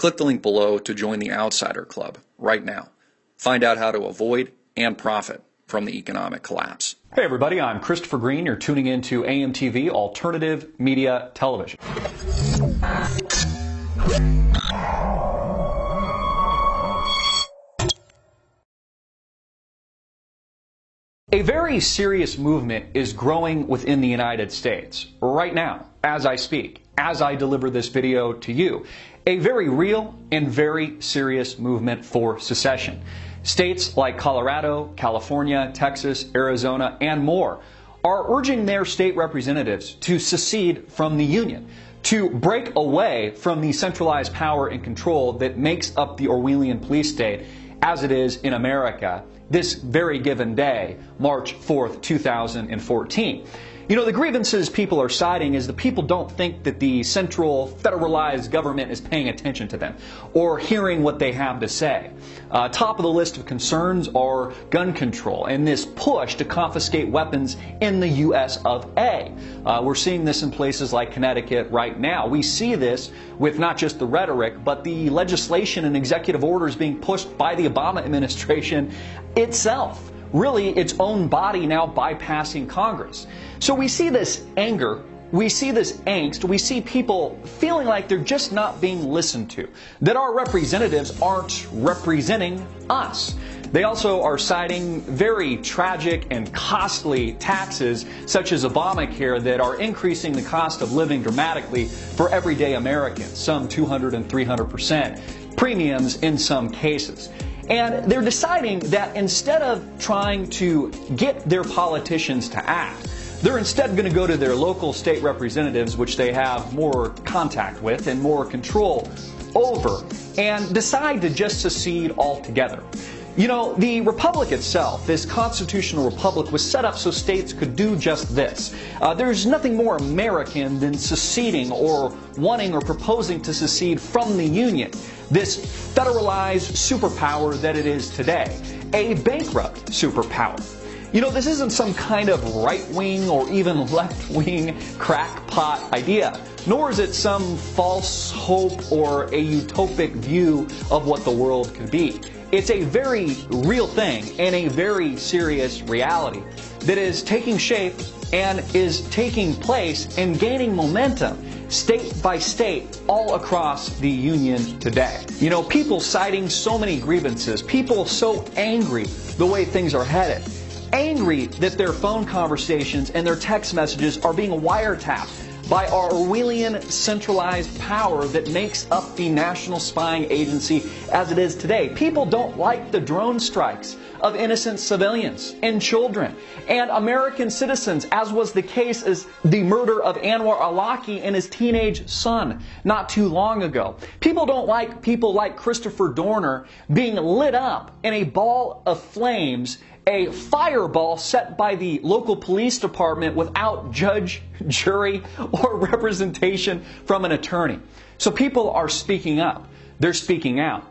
click the link below to join the Outsider Club right now. Find out how to avoid and profit from the economic collapse. Hey everybody, I'm Christopher Green. You're tuning in to AMTV Alternative Media Television. A very serious movement is growing within the United States right now, as I speak, as I deliver this video to you. A very real and very serious movement for secession. States like Colorado, California, Texas, Arizona, and more are urging their state representatives to secede from the Union, to break away from the centralized power and control that makes up the Orwellian police state as it is in America this very given day, March 4th, 2014. You know, the grievances people are citing is the people don't think that the central federalized government is paying attention to them or hearing what they have to say. Top of the list of concerns are gun control and this push to confiscate weapons in the U.S. of A. We're seeing this in places like Connecticut right now. We see this with not just the rhetoric, but the legislation and executive orders being pushed by the Obama administration itself. Really its own body now bypassing Congress. So we see this anger, we see this angst, we see people feeling like they're just not being listened to, that our representatives aren't representing us. They also are citing very tragic and costly taxes such as Obamacare that are increasing the cost of living dramatically for everyday Americans, some 200 and 300%, premiums in some cases. And they're deciding that instead of trying to get their politicians to act, they're instead going to go to their local state representatives, which they have more contact with and more control over, and decide to just secede altogether. You know, the republic itself, this constitutional republic, was set up so states could do just this. There's nothing more American than seceding or wanting or proposing to secede from the Union, this federalized superpower that it is today, a bankrupt superpower. You know, this isn't some kind of right-wing or even left-wing crackpot idea, nor is it some false hope or a utopic view of what the world could be. It's a very real thing and a very serious reality that is taking shape and is taking place and gaining momentum state by state all across the Union today. You know, people citing so many grievances, people so angry the way things are headed, angry that their phone conversations and their text messages are being wiretapped by our Orwellian centralized power that makes up the national spying agency as it is today. People don't like the drone strikes of innocent civilians and children and American citizens, as was the case as the murder of Anwar al-Awlaki and his teenage son not too long ago. People don't like people like Christopher Dorner being lit up in a ball of flames, a fireball set by the local police department without judge, jury, or representation from an attorney. So people are speaking up. They're speaking out.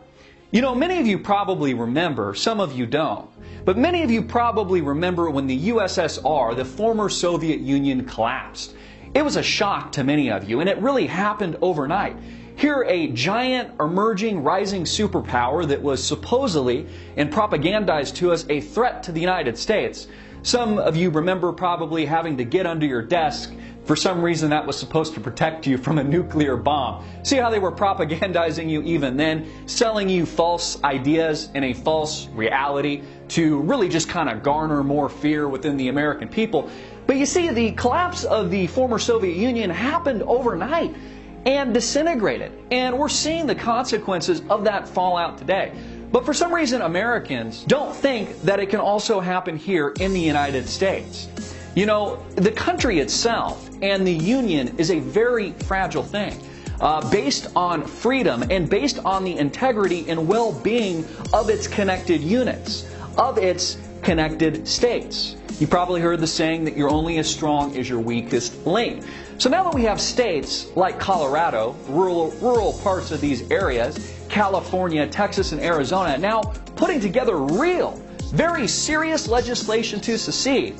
You know, many of you probably remember, some of you don't, but many of you probably remember when the USSR, the former Soviet Union, collapsed. It was a shock to many of you, and it really happened overnight. Here, a giant, emerging, rising superpower that was supposedly and propagandized to us a threat to the United States. Some of you remember probably having to get under your desk. For some reason, that was supposed to protect you from a nuclear bomb. See how they were propagandizing you even then, selling you false ideas and a false reality to really just kind of garner more fear within the American people. But you see, the collapse of the former Soviet Union happened overnight and disintegrated. And we're seeing the consequences of that fallout today. But for some reason, Americans don't think that it can also happen here in the United States. You know, the country itself and the Union is a very fragile thing, based on freedom and based on the integrity and well-being of its connected units, of its connected states. You probably heard the saying that you're only as strong as your weakest link. So now that we have states like Colorado, rural parts of these areas, California, Texas, and Arizona, now putting together real, very serious legislation to secede,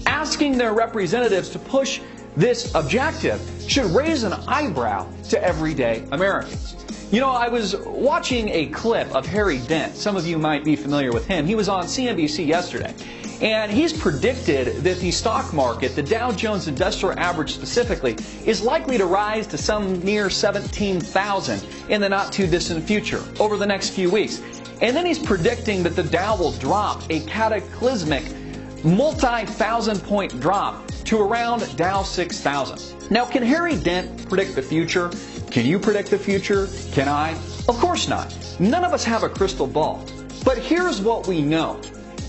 asking their representatives to push this objective should raise an eyebrow to everyday Americans. You know, I was watching a clip of Harry Dent. Some of you might be familiar with him. He was on CNBC yesterday. And he's predicted that the stock market, the Dow Jones Industrial Average specifically, is likely to rise to some near 17,000 in the not too distant future over the next few weeks. And then he's predicting that the Dow will drop a cataclysmic multi-thousand point drop to around Dow 6,000. Now, can Harry Dent predict the future? Can you predict the future? Can I? Of course not. None of us have a crystal ball. But here's what we know.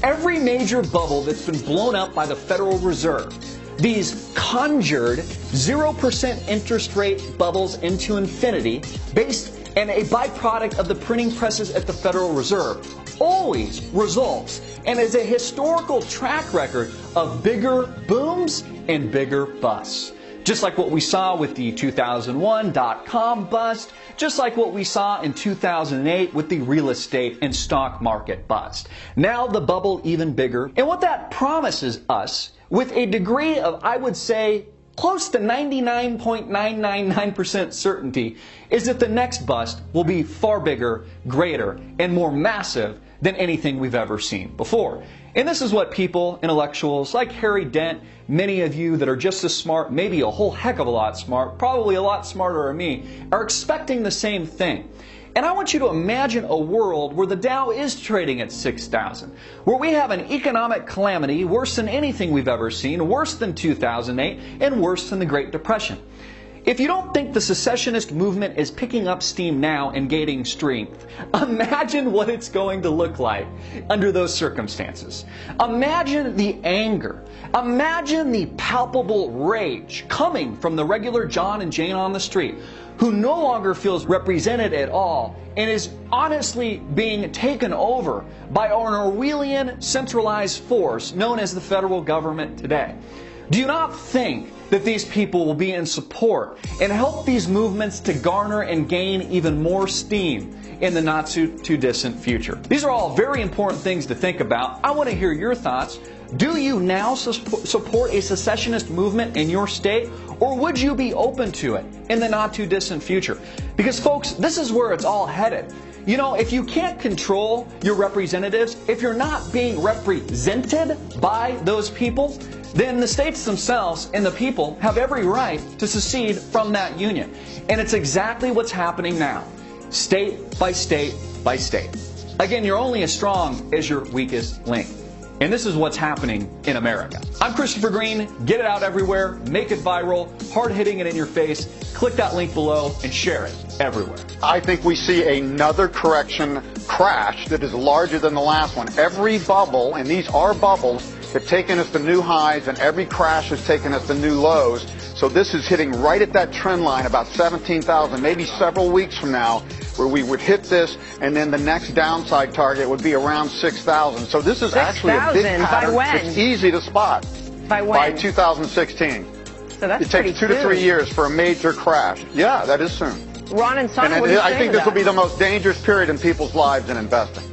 Every major bubble that's been blown up by the Federal Reserve, these conjured 0% interest rate bubbles into infinity, based and a byproduct of the printing presses at the Federal Reserve, always results and is a historical track record of bigger booms and bigger busts. Just like what we saw with the 2001 dot-com bust, just like what we saw in 2008 with the real estate and stock market bust. Now the bubble even bigger. And what that promises us, with a degree of, I would say, close to 99.999% certainty, is that the next bust will be far bigger, greater, and more massive than anything we've ever seen before. And this is what people, intellectuals like Harry Dent, many of you that are just as smart, maybe a whole heck of a lot smart, probably a lot smarter than me, are expecting the same thing. And I want you to imagine a world where the Dow is trading at 6,000, where we have an economic calamity worse than anything we've ever seen, worse than 2008, and worse than the Great Depression. If you don't think the secessionist movement is picking up steam now and gaining strength, imagine what it's going to look like under those circumstances. Imagine the anger. Imagine the palpable rage coming from the regular John and Jane on the street, who no longer feels represented at all and is honestly being taken over by an Orwellian centralized force known as the federal government today. Do you not think that these people will be in support and help these movements to garner and gain even more steam in the not too distant future? These are all very important things to think about. I want to hear your thoughts. Do you now support a secessionist movement in your state, or would you be open to it in the not too distant future? Because folks, this is where it's all headed. You know, if you can't control your representatives, if you're not being represented by those people, then the states themselves and the people have every right to secede from that union. And it's exactly what's happening now, state by state by state. Again, you're only as strong as your weakest link. And this is what's happening in America. I'm Christopher Green. Get it out everywhere. Make it viral. Hard hitting it in your face. Click that link below and share it everywhere. I think we see another correction crash that is larger than the last one. Every bubble, and these are bubbles, have taken us to new highs, and every crash has taken us to new lows. So this is hitting right at that trend line, about 17,000, maybe several weeks from now, where we would hit this, and then the next downside target would be around 6,000. So this is actually a big pattern. By when? It's easy to spot. By when? By 2016. So that's it takes 2 to 3 years for a major crash. Yeah, that is soon. Ron and Son, and what do you I think this will be that? the most dangerous period in people's lives in investing.